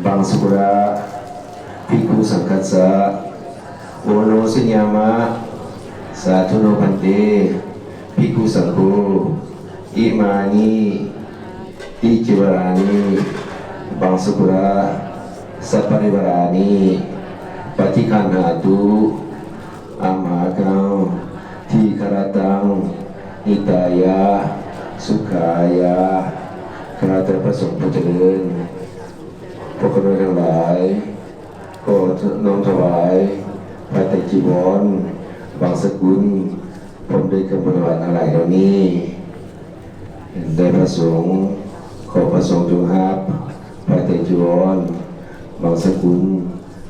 บางสุระภิกขุสังคัสสะโอโนสิญญามะสาธุโนพันเตภิกขุสังโฆอิมานิอิจิวรานิบางสุระสัพพะริวารานิปฏิคันหาตุอามหากังทีครตังนิตายะสุขายะคณะเจ้าพระสงฆ์ผู้เจริญพวกเราทั้งหลายก็น้อมถวายพระไตรจีวรบางสกุลพร้อมด้วยเครื่องบริวารทั้งหลายเหล่านี้ได้พระสงฆ์ขอพระสงฆ์จงรับพระไตรจีวรบางสกุล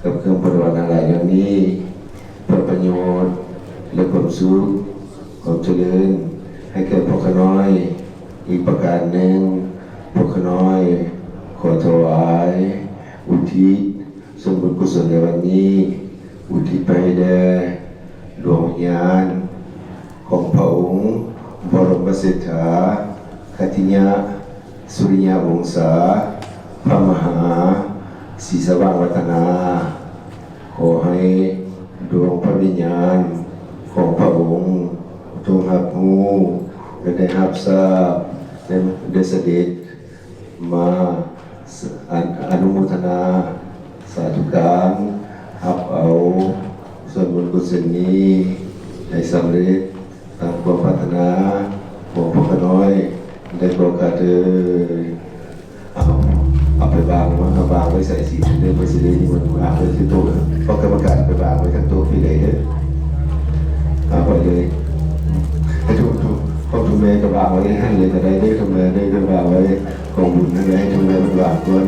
กับเครื่องบริวารทั้งหลายเหล่านี้เพื่อประโยชน์และความสุขความเจริญให้แก่พวกข้าน้อยอีกประการหนึ่งพวกข้าน้อยขอถวายอุทิศส่วนบุญกุศลในวันนี้อุทิศไปแด่ดวงวิญญาณของพระองค์บรมเศรษฐาคัติยะสุริยาวงศาพระมหาศรีสว่างวัฒนาขอให้ดวงพระวิญญาณของพระองค์จงรับรู้และได้รับทราบได้เสด็จมาอนุโมทนาสาธุการรับเอาส่วนบุญกุศลนี้ให้สำเร็จตามความปรารถนาของพวกข้าน้อยได้โปรดเถิดเอาไปวางไว้ใส่สีเดินไปสีเลยนี่มันวางไว้ที่โต๊ะเพราะกรรมการไปวางไว้ทั้งโต๊ะพี่เลยเด้อเอาไปเลยให้ทุกแม่ก็วางไว้ให้เลยแต่ได้ทุกแม่ได้ก็วางไว้กองบุญให้ทุกแม่มันวางก่อน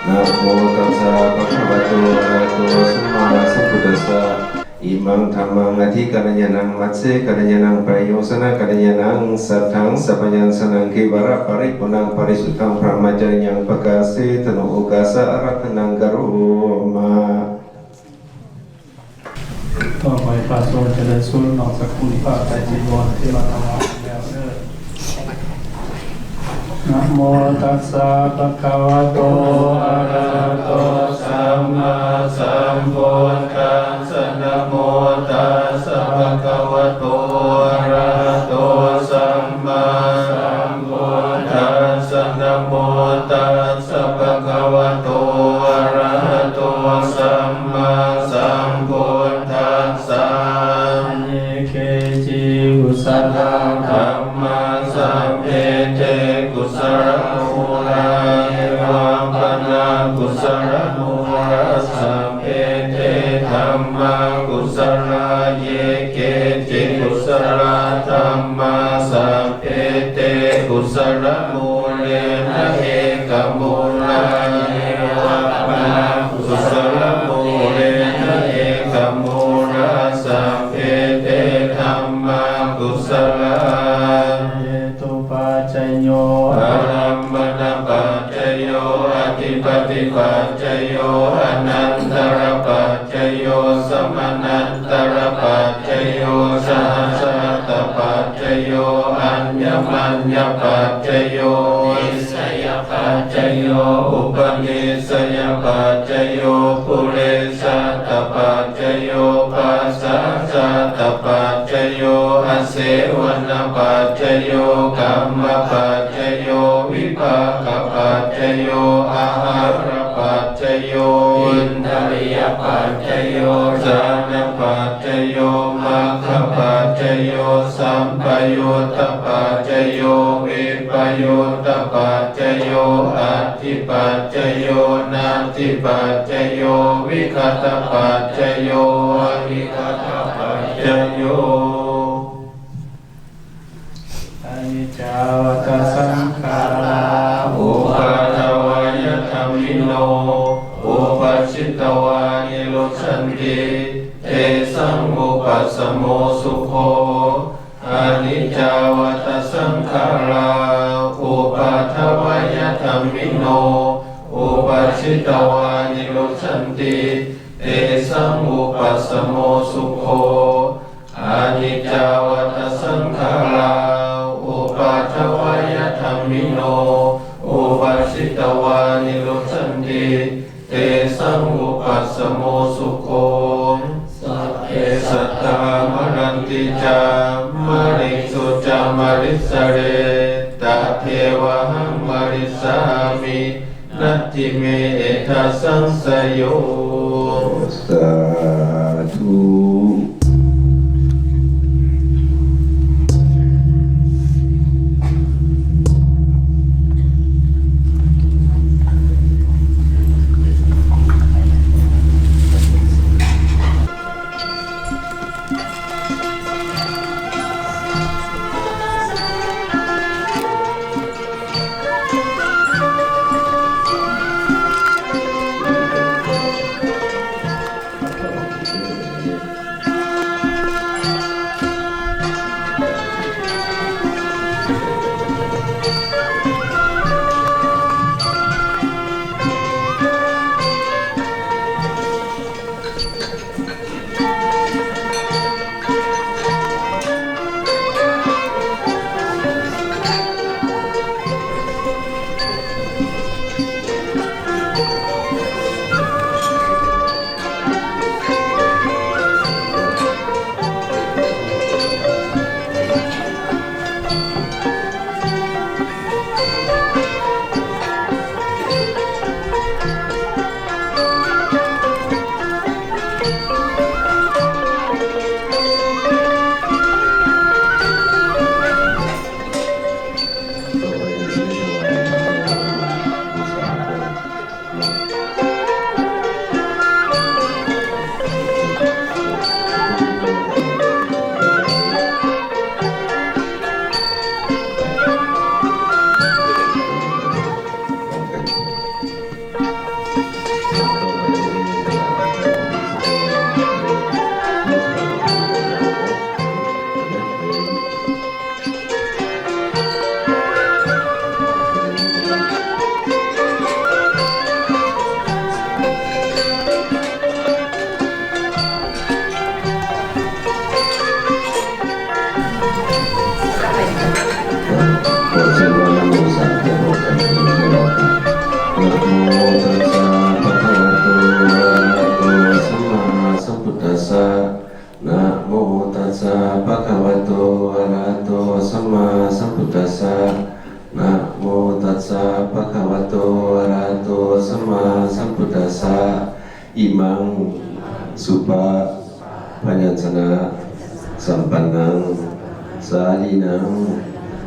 นะโมตัสสะภะคะวะโตอะระหะโตสัมมาสัมพุทธัสสะอิมังธัมมังอธิกัลยาณังมัสเสกัลยาณังประโยชนะกัลยาณังสัทธังสัพพัญญสนังคิวระปริปุณังปริสุทธังพระมัจจยังปกาเสตโนโอกาสะอรัตนังกโรมาต่อไปพระสงฆ์จะได้สูญนอกสกุลพระไตรจีวรที่เราถวายแล้วเด้อนะโมตัสสะภะคะวะโตอะระหะโตสัมมาสัมพุทธัสสะนะโมตัสสะภะคะวะโตอะระหะโตสัมมาสัมพุทธัสสะนะโมตัสสะภะคะวะโตอะระหะโตสัมมาสัมพุทธัสสะเยเคจิกุสลาธัมมาสัมเพเทกุสลมุราเอวังปนากุสลมุราสัมเพ มัญญปัจจโยนิสยปัจจโยอุปนิสยปัจจโยปุเรสัตปัจจโยปัสสะสัตตปัจจโยอเสวนปัจจโยกัมมปัจจโยวิภากปัจจโยอาหารปัจจโยอินทริยปัจจโยสานปัจจโยมัคคปัจจโยสัมปยุตตปัจจโยวิปยุตตปัจจโยอัตถิปัจจโยนัตถิปัจจโยวิคัตปัจจโยอวิคัตปัจจโยอนิจจาวัฏสังขาราอุปาทวายธรรมิโนอุปัชชิตวานิโรชันติเตสังอุปัสสโมสุโขอนิจจาวัฏสังขาราอุปาทวายธรรมิโนอุปัชชิตวานิโรชันติเตสังอุปัสสโมสุโขอนิจจาวัฏสังขาราอุปาทวายธรรมิโนอุปัชชิตวานิโรชันติเตสังอุปัสสโมสุโขสัพเพสัตตามรันติจามริสุจามริสเรตเทวะหังมริสามินัตติเมทะสังสยโยสาธุนะโมตัสสะภะคะวะโตอะระหะโตสัมมาสัมพุทธัสสะนะโมตัสสะภะคะวะโตอะระหะโตสัมมาสัมพุทธัสสะอิมังสุปะปัญญชนะสัมปันนังสาลีนัง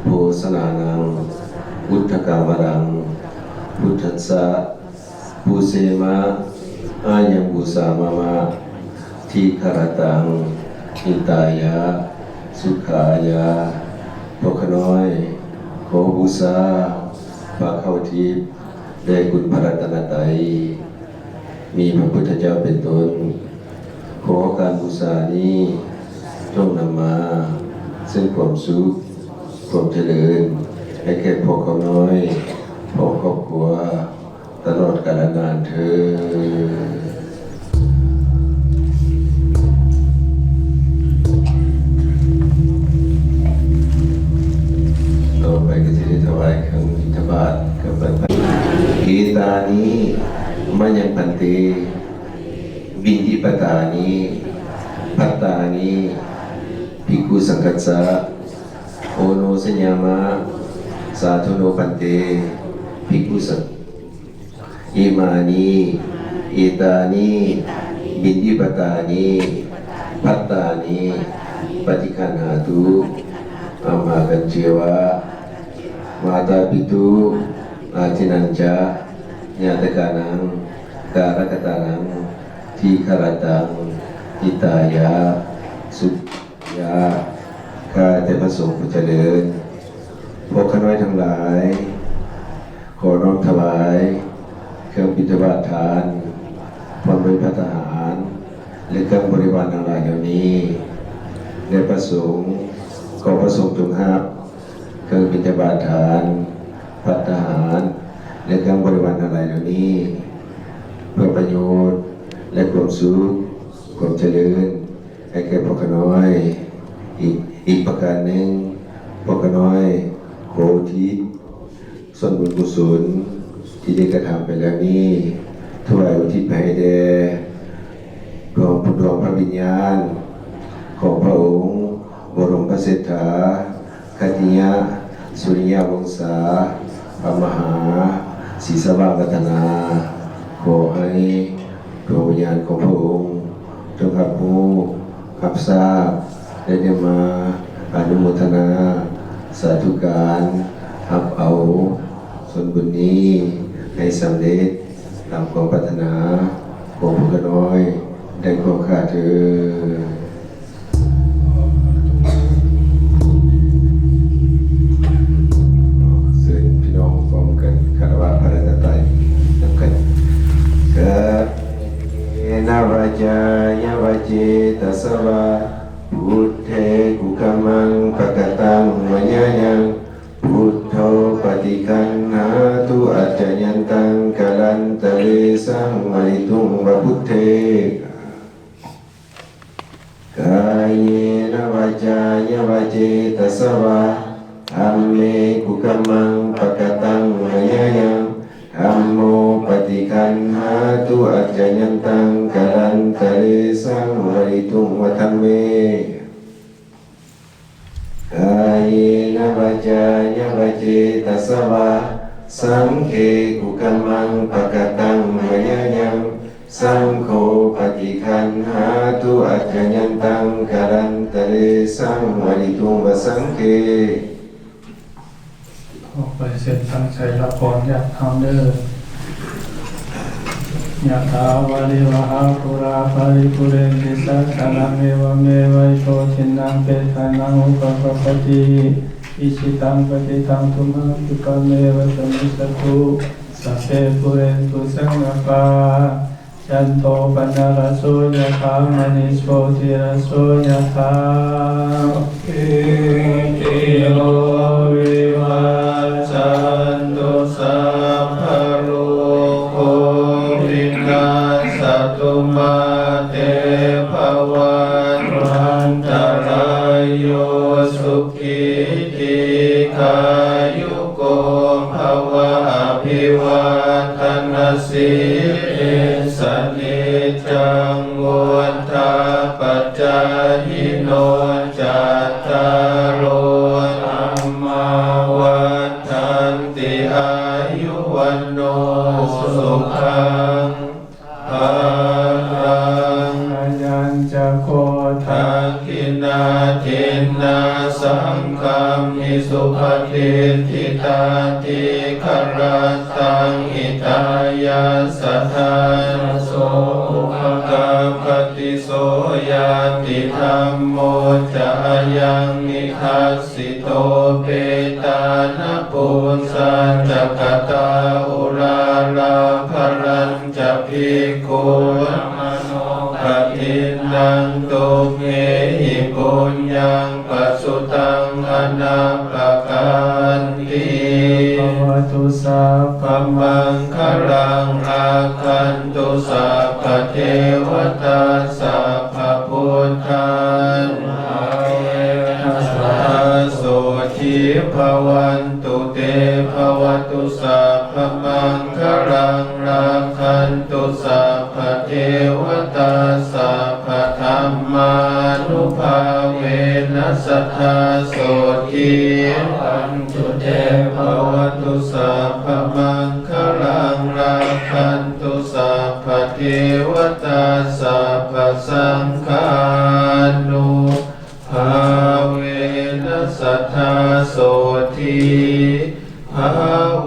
โภสนานังพุทธกามรังพุทธัสสะปุเสมะอายังบุสามะมะทีคารตังอิตายะสุขายะพกน้อยขอบูชาพระเข้าทิพย์ได้คุณพระรัตนตรัยมีพระพุทธเจ้าเป็นต้นขอการบูชานี้จงนำมาซึ่งความสุขความเจริญให้แก่พวกเขาน้อยพวกครอบครัวตลอดกาลนานเถิด บินทิปตานิพัตตานิภิกขุสังฆัสสะโอโนสัญญามะสาธุโนปันเตภิกขุสังอิมานิเอตานิบินทิปตานิพัตตานิปฏิคันหาตุอามากันเจวะมาตาปิตุอาทินันจาญาตกานังการกตานังทีฆรตังอิตายะสุยาข้าแต่พระสงฆ์ผู้เจริญพวกข้าน้อยทั้งหลายขอน้อมถวายเครื่องบิณฑบาตทานพร้อมด้วยภัตตาหารและเครื่องบริวารทั้งหลายเหล่านี้และประสงค์ขอประสงค์จงรับเครื่องบิณฑบาตทานภัตตาหารและเครื่องบริวารทั้งหลายเหล่านี้เพื่อประโยชน์และความสุขความเจริญให้แก่พวกข้าน้อยอีกประการหนึ่งพวกข้าน้อยขออุทิศส่วนบุญกุศลที่ได้กระทำไปแล้วนี้ถวายอุทิศให้แด่ดวงพระวิญญาณของพระองค์บรมพระเศรษฐาคติยะสุริยะวงศาพระมหาศรีสว่างวัฒนาขอให้ดวงวิญญาณของพระองค์จงรับรู้รับทราบและได้มาอนุโมทนาสาธุการรับเอาส่วนบุญนี้ให้สำเร็จตามความปรารถนาของพวกข้าน้อยได้ขอข้าเถิดซึ่งพี่น้องพร้อมกันคารวะพระรัตนตรัยนำกันกะนาวาจายาวาเจตัสสวะพุทเทกุกัมมังปะกตังวะญายังพุทโธปฏิคันหาตุอัจจยันตังกะลันตะเลสังมหิตุงวะพุทเทกายเยนวาจายาวาเจตัสสวะธัมเมกุกัมมังปะกตังวะญายังธัมโมปฏิคันหาตุอัจจยันตังกะลันตะเลสังมหิตุงวะธัมเมกายเยนวาจายาวาเจตัสสวะสังฆเกุกัมมังปะกตังวะญายังสังโฆปฏิคันหาตุอัจจยันตังกะลันตะเลสังมหิตุงวะสังฆออกไปเสร็จตั้งใจรับพรอยากทำเด้อยะถาวาริวหาปุราภริปุเรนติสัสสะนังเอวเมวัยโชตินังเปตานังอุปปปติอิชิตังปฏิตังตุมังคิปะเมวะสมิสตุสัพเพปุเรนตุสังฆปายันโตปนะระโสยะถามณิโชติระโสยะถาอิติโยวิวัชชันตุสัพพะโรโควินาศตุมาเตภวันรันตรายโยสุขิติขายุโกภวะอภิวาทนาสิสนิจังวุฒาปัจจายิโนจัตตารโอธัมมาวัฏันติอายุวันโนสุขังภาลังอายัญจโคทักขินาทินนาสังฆามิสุปฏิทิตาติคารตังอิตายาสัทธาโสอุปกาปฏิโสยาติธัมโมจะยังนิทัสสิโตเปตานะปุญสัจจกตาอุราราภรัญจะภิกขุมโนปฏินังตุเมหิปุญญังปัสสุตังอนาปกันติภวตุสัพพมังคลังอาคันตุสัพพเทวตาสัพพพุทธานาเวนัสสะโสทิภวันตุเตภวตุสัพพมังคลังราคันตุสัพพเทว ตัสสะภะธัมมานุภาเวนัสสทธาโสทิวันตุเตภวตุสัพพมังคลังราคันตุสัพพเทวตาสัพพสังฆานุภาเวนัสสทธาโสทิภา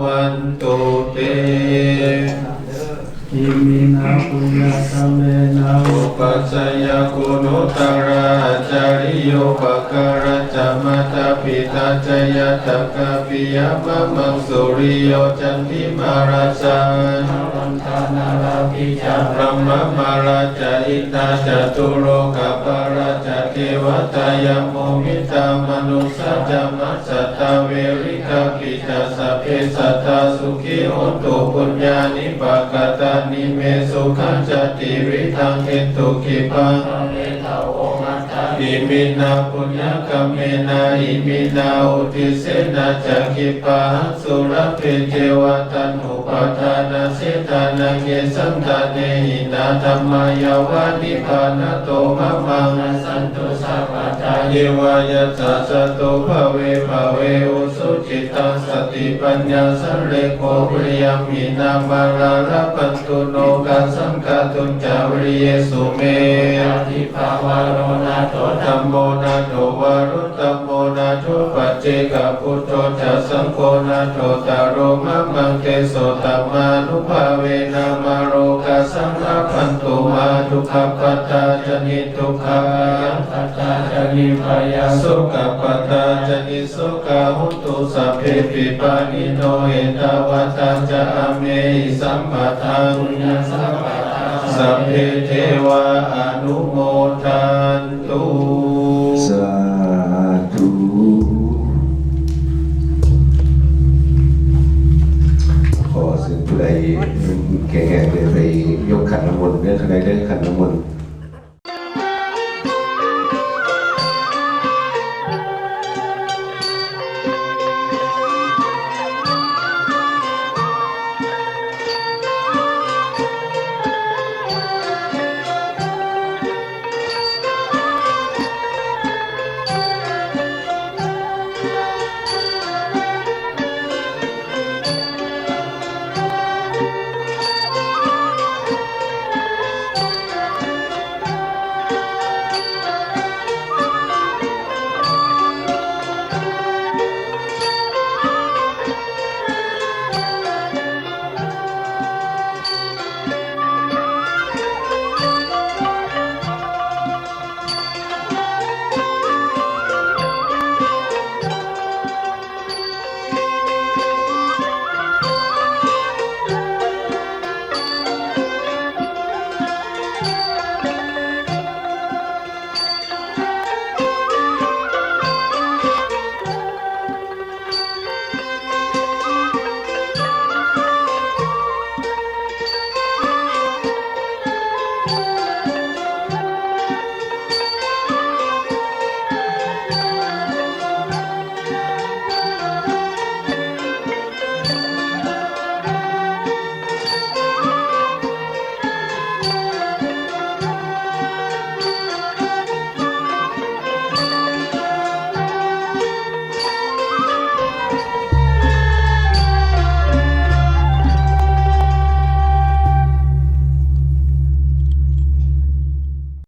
วันตุเตอิมินาปุญญกเมนะอุปัชฌยคุณุตระจาริโยปการะจามตาปิตาจยตกะปิยมะมังสุริโยจันทิมาราชานันทานาราภิจาพรหมมาราชาอิตาจตุโลกปาราชาเทวตายโมมิตามนุสสะจามัสสตาเวริกาปิตาสัพเพสัตตาสุขิโหตุปุญญานิปกตานิเมสุขันจติวิทังเฮตุขิปังอิมินาปุญญกเมนาอิมินาอุทิเสนาจักขิปังสุรเพเทวตันอุปทานาเสตานังเยสัมตาเนหินาธรรมายาวานิพานะโตมะมังสันตุสัพพทาเยวายะสัสสะโตภเวภเวอุสุจิตังสติปัญญาสัรเรโกปริยมินามาราระปันตุโนกัสสังฆตุจาวิริเยสุเมทิภาวะโรนาโตธัมโมนาโตวารุตตมโมนาโตปัจเจกพุทโธจัสสังโฆนาโตตารโรมะมังเตโสตัมมานุภาเวนะมาโรกัสสังฆปันตุมาทุกขปัตตาจนิทุกขาปัตตาจนิพยาสุขปัตตาจนิสุขาหุตุสัพเพปิปานิโนเอตวัตตัญจะอเมหิสัมปะทังสัพเพเทวาอนุโมทันตุ สาธุขอสิ่งผู้ใดแข็งแรงเลยไปยกขันน้ำมนต์เรื่องอะไรเรื่องขันน้ำมนต์